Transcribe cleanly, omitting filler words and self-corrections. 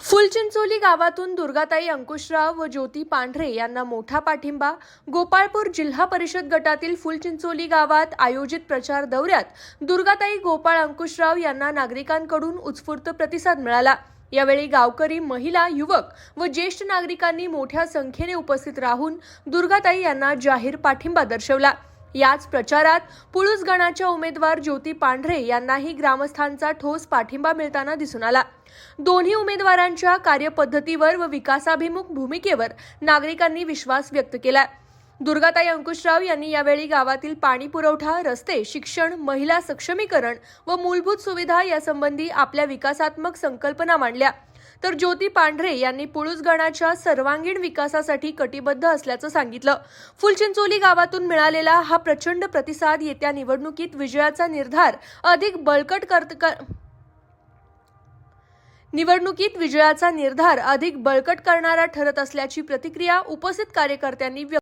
फुलचिंचोली गावातून दुर्गाताई अंकुशराव व ज्योती पांढरे यांना मोठा पाठिंबा। गोपाळपूर जिल्हा परिषद गटातील फुलचिंचोली गावात आयोजित प्रचार दौऱ्यात दुर्गाताई गोपाळ अंकुशराव यांना नागरिकांकडून उत्स्फूर्त प्रतिसाद मिळाला। यावेळी गावकरी, महिला, युवक व ज्येष्ठ नागरिकांनी मोठ्या संख्येने उपस्थित राहून दुर्गाताई यांना जाहीर पाठिंबा दर्शवला। याच प्रचारात पुळूस गणाच्या उमेदवार ज्योती पांढरे यांनाही ग्रामस्थांचा ठोस पाठिंबा मिळताना दिसून आला। दोन्ही उमेदवारांच्या कार्यपद्धतीवर व विकासाभिमुख भूमिकेवर नागरिकांनी विश्वास व्यक्त केला। दुर्गाताई अंकुशराव यांनी यावेळी गावातील पाणी पुरवठा, रस्ते, शिक्षण, महिला सक्षमीकरण व मूलभूत सुविधा यासंबंधी आपल्या विकासात्मक संकल्पना मांडल्या। तर ज्योती पांढरे यांनी पुळूस गणाच्या सर्वांगीण विकासासाठी कटिबद्ध असल्याचं सांगितलं। फुलचिंचोली गावातून मिळालेला हा प्रचंड प्रतिसाद येत्या निवडणुकीत विजयाचा निर्धार अधिक बळकट करणारा ठरत असल्याची प्रतिक्रिया उपस्थित कार्यकर्त्यांनी व्यक्त